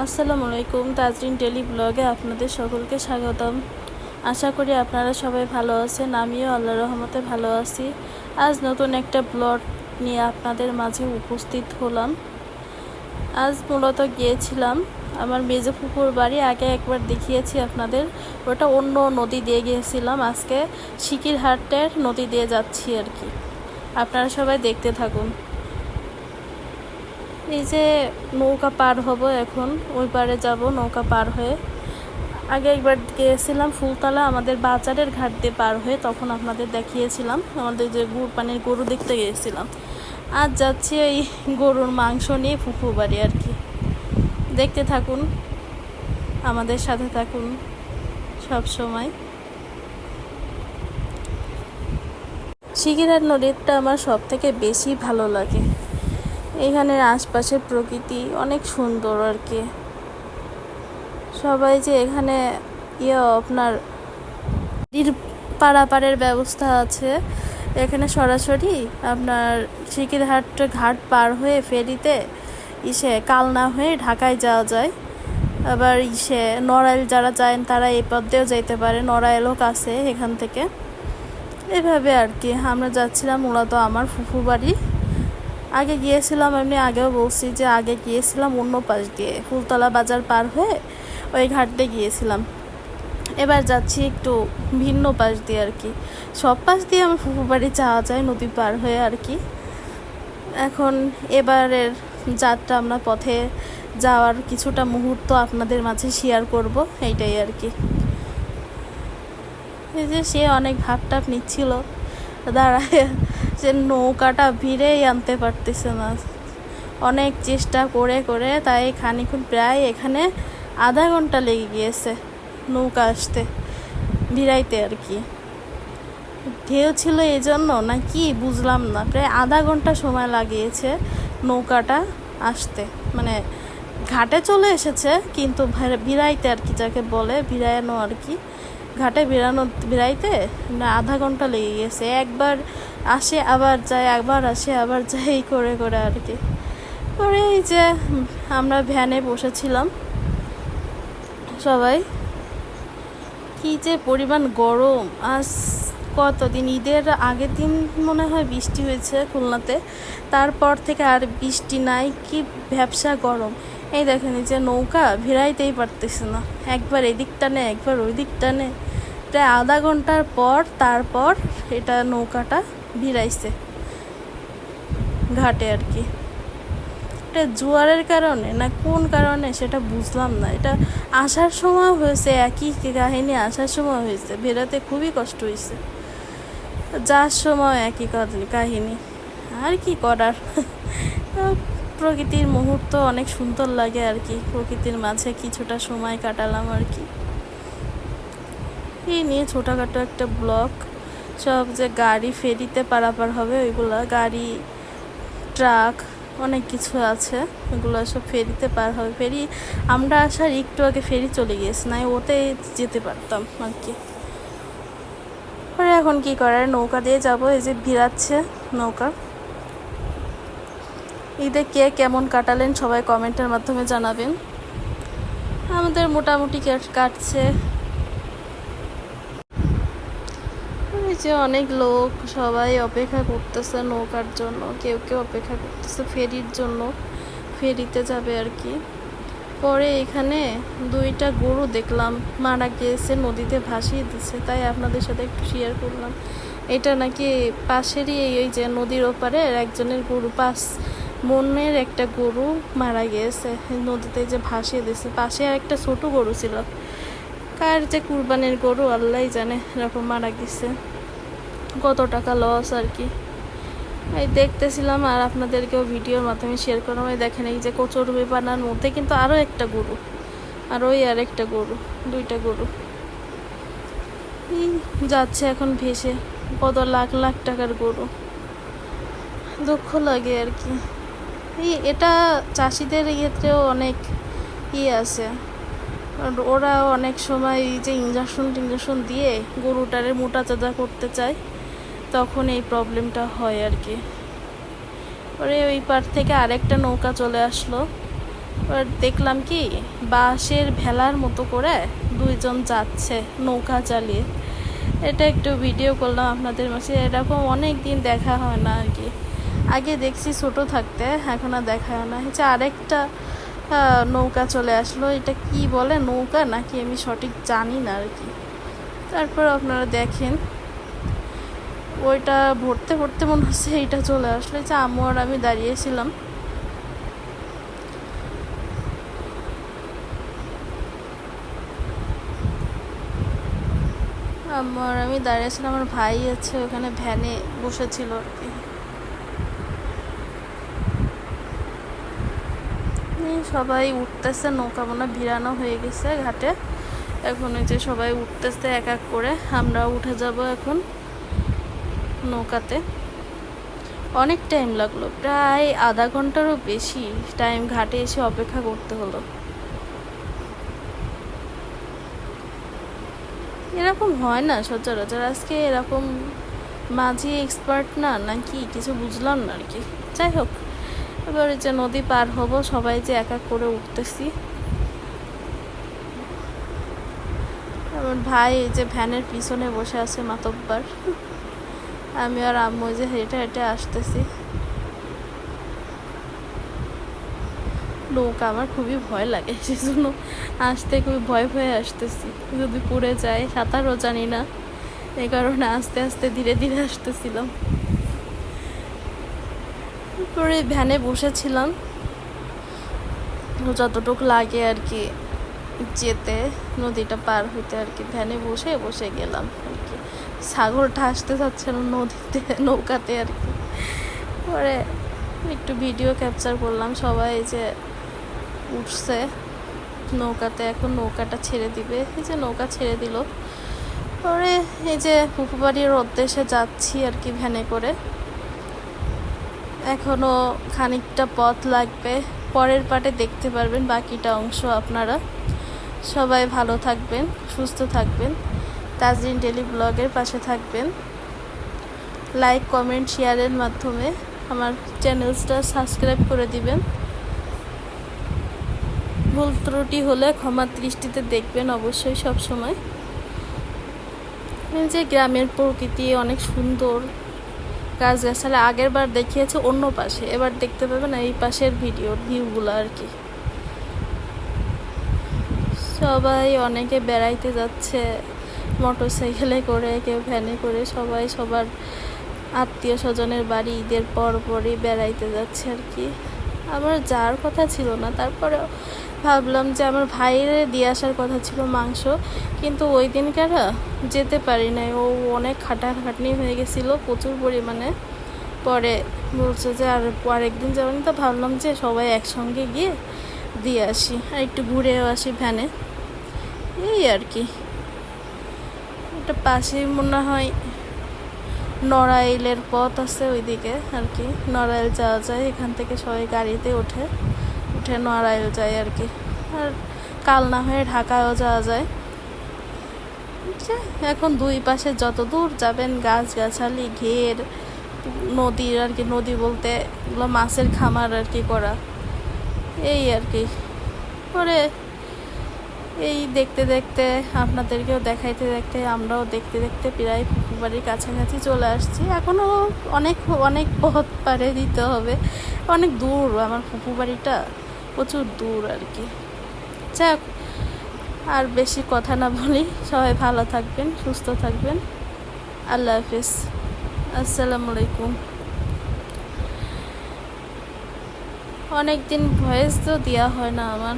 আসসালামু আলাইকুম। তাজরিন ডেলি ব্লগে আপনাদের সকলকে স্বাগতম। আশা করি আপনারা সবাই ভালো আছেন। আমিও আল্লাহর রহমতে ভালো আছি। আজ নতুন একটা ব্লগ নিয়ে আপনাদের মাঝে উপস্থিত হলাম। আজ মূলত গিয়েছিলাম আমার মেজো ফুপুর বাড়ি। আগে একবার দেখিয়েছি আপনাদের, ওটা অন্য নদী দিয়ে গিয়েছিলাম। আজকে সিকিরহাটের নদী দিয়ে যাচ্ছি আর কি। আপনারা সবাই দেখতে থাকুন। এই যে নৌকা পার হব এখন, ওই পারে যাব নৌকা পার হয়ে। আগে একবার গিয়েছিলাম ফুলতলা আমাদের বাজারের ঘাট দিয়ে পার হয়ে, তখন আপনাদের দেখিয়েছিলাম আমাদের যে পানির গরু দেখতে গিয়েছিলাম। আজ যাচ্ছি ওই গরুর মাংস নিয়ে ফুফু বাড়ি আর কি। দেখতে থাকুন, আমাদের সাথে থাকুন সব সময়। সিকিরহাট নদীটা আমার সব থেকে বেশি ভালো লাগে। এখানের আশপাশের প্রকৃতি অনেক সুন্দর আর কি। সবাই যে এখানে আপনার পারাপারের ব্যবস্থা আছে এখানে, সরাসরি আপনার সিকিরহাট ঘাট পার হয়ে ফেরিতে কালনা হয়ে ঢাকায় যাওয়া যায়। আবার নড়াইল যারা যায় তারা এই পথ দিয়েও যাইতে পারে, নড়াইলও কাছে এখান থেকে। এভাবে আর কি আমরা যাচ্ছিলাম মূলত আমার ফুফু বাড়ি। আগে গিয়েছিলাম, এমনি আগেও বলছি যে আগে গিয়েছিলাম অন্য পাশ দিয়ে ফুলতলা বাজার পার হয়ে ওই ঘাট দিয়ে গিয়েছিলাম। এবার যাচ্ছি একটু ভিন্ন পাশ দিয়ে আর কি। সব পাশ দিয়ে আমার ফুফু বাড়ি যাওয়া যায় নদী পার হয়ে আর কি। এখন এবারের যাত্রা আমরা পথে যাওয়ার কিছুটা মুহূর্ত আপনাদের মাঝে শেয়ার করব, এইটাই আর কি। এই যে সে অনেক ভাবটাপ নিচ্ছিল দাঁড়ায়, যে নৌকাটা ভিড়েই আনতে পারতেছে না। অনেক চেষ্টা করে করে তাই খানিক্ষণ প্রায় এখানে আধা ঘন্টা লেগে গিয়েছে নৌকা আসতে, ভিড়াইতে আর কি। ঢেউ ছিল এই জন্য না কি বুঝলাম না, প্রায় আধা ঘন্টা সময় লাগিয়েছে নৌকাটা আসতে। মানে ঘাটে চলে এসেছে কিন্তু ভিড়াইতে আর কি, যাকে বলে ভিড়ানো আর কি, ঘাটে ভিড়াইতে আধা ঘন্টা লেগে গেছে। একবার আসে আবার যায়, একবার আসে আবার যায়, এই করে করে আর কি। পরে এই যে আমরা ভ্যানে বসেছিলাম সবাই। কি যে পরিমাণ গরম! আজ কতদিন, ঈদের আগের দিন মনে হয় বৃষ্টি হয়েছে খুলনাতে, তারপর থেকে আর বৃষ্টি নাই। কি ভ্যাপসা গরম! এই দেখেন এই যে নৌকা ভিড়াইতেই পারতেছে না, একবার এদিক টানে একবার ওই দিক টানে। প্রায় আধা ঘন্টার পর তারপর এটা নৌকাটা ভিড়াইছে ঘাটে আর কি। এটা জোয়ারের কারণে না কোন কারণে সেটা বুঝলাম না। এটা আসার সময় হয়েছে একই কাহিনী, আসার সময় হয়েছে, বেরোতে খুবই কষ্ট হয়েছে, যার সময় একই কাহিনী। আর কি করার, প্রকৃতির মুহূর্ত অনেক সুন্দর লাগে আর কি। প্রকৃতির মাঝে কিছুটা সময় কাটালাম আর কি। এই নিয়ে ছোটোখাটো একটা ব্লগ। সব যে গাড়ি ফেরিতে পারাপার হবে ওইগুলা, গাড়ি ট্রাক অনেক কিছু আছে, ওগুলো সব ফেরিতে পার হবে। ফেরি আমরা আসার একটু আগে ফেরি চলে গিয়েছি, নাই ওতে যেতে পারতাম আর কি। পরে এখন কি করার, নৌকা দিয়ে যাব। এই যে ভিড়াচ্ছে নৌকা। ঈদে কে কেমন কাটালেন সবাই কমেন্টের মাধ্যমে জানাবেন। আমাদের মোটামুটি কাটছে। এই যে অনেক লোক সবাই অপেক্ষা করতেছে নৌকার জন্য, কেউ কেউ অপেক্ষা করতেছে ফেরির জন্য, ফেরিতে যাবে আর কি। পরে এখানে দুইটা গরু দেখলাম মারা গিয়েছে, নদীতে ভাসিয়ে দিচ্ছে, তাই আপনাদের সাথে একটু শেয়ার করলাম। এটা নাকি পাশেরই এই যে নদীর ওপারে একজনের গরু, মনের একটা গরু মারা গিয়েছে নদীতে, যে ভাসিয়ে দিচ্ছে। পাশে আর একটা ছোট গরু ছিল, কার যে কুরবানির গরু আল্লাহ জানে, এরকম মারা গেছে। কত টাকা লস আর কি। এই দেখতেছিলাম আর আপনাদেরকেও ভিডিওর মাধ্যমে শেয়ার করলাম। এই দেখেন এই যে কচুরিপানার মধ্যে কিন্তু আরও একটা গরু, আর ওই আর একটা গরু, দুইটা গরু যাচ্ছে এখন ভেসে। কত লাখ লাখ টাকার গরু, দুঃখ লাগে আর কি। এটা চাষিদের ক্ষেত্রেও অনেক আছে, ওরা অনেক সময় এই যে ইঞ্জেকশন দিয়ে গরুটারে মোটা চাঁদা করতে চায়, তখন এই প্রবলেমটা হয় আর কি। পরে ওই পার থেকে আরেকটা নৌকা চলে আসলো, এবার দেখলাম কি বাঁশের ভেলার মতো করে দুইজন যাচ্ছে নৌকা চালিয়ে। এটা একটু ভিডিও করলাম আপনাদের মাঝে। এরকম অনেক দিন দেখা হয় না আর কি। আগে দেখছি ছোট থাকতে, এখন আর দেখা হয় না। হচ্ছে আরেকটা নৌকা চলে আসলো। এটা কি বলে, নৌকা নাকি আমি সঠিক জানি না আর কি। তারপর আপনারা দেখেন ওইটা ভরতে ভরতে মনে হচ্ছে এইটা চলে আসলো। যে আম্মু আর আমি দাঁড়িয়েছিলাম। আমার আমি দাঁড়িয়েছিলাম, আমার ভাই আছে ওখানে ভ্যানে বসেছিল আর কি। সবাই উঠতেছে, নৌকা মনে ভিড়ানো হয়ে গেছে ঘাটে। এখন ওই যে সবাই উঠতেছে এক এক করে, আমরা উঠে যাব এখন নৌকাতে। অনেক টাইম লাগলো, প্রায় আধা ঘন্টারও বেশি টাইম ঘাটে এসে অপেক্ষা করতে হলো। এরকম হয় না সচরাচর। আজকে এরকম মাঝি এক্সপার্ট না নাকি কিছু বুঝলাম না আর কি। যাই হোক, এবার যে নদী পার হব, সবাই যে এক এক করে উঠতেছি। আমার ভাই এই যে ভ্যানের পিছনে বসে আছে মাতব্বার, আমি আর আম্মু যে হেঁটে হেঁটে আসতেছি। নৌকা আমার খুবই ভয় লাগে, সেজন্য আসতে খুবই ভয় ভয়ে আসতেছি। যদি পড়ে যায়, সাঁতারও জানি না, এই কারণে আস্তে আস্তে ধীরে ধীরে আসতেছিলাম। পরে ভ্যানে বসেছিলাম, যতটুকু লাগে আর কি যেতে, নদীটা পার হইতে আর কি। ভ্যানে বসে বসে গেলাম আর কি। সাগরটা আসতে যাচ্ছে না নদীতে, নৌকাতে আর কি। পরে একটু ভিডিও ক্যাপচার করলাম। সবাই যে উঠছে নৌকাতে, এখন নৌকাটা ছেড়ে দিবে। এই যে নৌকা ছেড়ে দিল। পরে এই যে ফুফু বাড়ির উদ্দেশ্যে যাচ্ছি আর কি ভ্যানে করে। এখনো খানিকটা পথ লাগবে, পরের পার্টে দেখতে পারবেন বাকিটা অংশ আপনারা। সবাই ভালো থাকবেন, সুস্থ থাকবেন, তাজরিন ডেলি ব্লগের পাশে থাকবেন। লাইক, কমেন্ট, শেয়ারের মাধ্যমে আমার চ্যানেলটা সাবস্ক্রাইব করে দিবেন। ভুল ত্রুটি হলে ক্ষমার দৃষ্টিতে দেখবেন অবশ্যই সব সময়। যে গ্রামের প্রকৃতি অনেক সুন্দর, গাছগাছালি আগের বার দেখিয়েছে অন্য পাশে, এবার দেখতে পাবেন এই পাশের ভিউগুলো আর কি। সবাই অনেকে বেড়াইতে যাচ্ছে মোটর সাইকেলে করে, কেউ ভ্যানে করে। সবাই সবার আত্মীয় স্বজনের বাড়ি ঈদের পরই বেড়াইতে যাচ্ছে আর কি। আমার যাওয়ার কথা ছিল না, তারপরে ভাবলাম যে আমার ভাইয়ের দিয়ে আসার কথা ছিল মাংস, কিন্তু ওই দিনকার যেতে পারি নাই। ও অনেক খাটাখাটনি হয়ে গেছিলো প্রচুর পরিমাণে। পরে বলছে যে আরেকদিন যাবেন, তো ভাবলাম যে সবাই একসঙ্গে গিয়ে দিয়ে আসি আর একটু ঘুরেও আসি ভ্যানে, এই আর কি। এটা পাশেই মনে হয় নড়াইলের পথ আছে ওইদিকে আর কি। নড়াইল যাওয়া যায়, এখান থেকে সবাই গাড়িতে উঠে নড়াইল যায় আর কি। আর কাল না হয়ে ঢাকায়ও যাওয়া যায়। এখন দুই পাশে যত দূর যাবেন গাছগাছালি, ঘের, নদীর আর কি। নদী বলতে এগুলো মাছের খামার আর কি করা, এই আর কি। পরে এই দেখতে দেখতে আপনাদেরকেও দেখাইতে দেখতে আমরাও দেখতে দেখতে প্রায় ফুফু বাড়ির কাছাকাছি চলে আসছি। এখনও অনেক অনেক পথ পাড়ে দিতে হবে, অনেক দূর আমার ফুফু বাড়িটা, প্রচুর দূর আর কি। যাক, আর বেশি কথা না বলি, সবাই ভালো থাকবেন, সুস্থ থাকবেন। আল্লাহ হাফিজ, আসসালামু আলাইকুম। অনেক দিন ভয়েস তো দেওয়া হয় না আমার।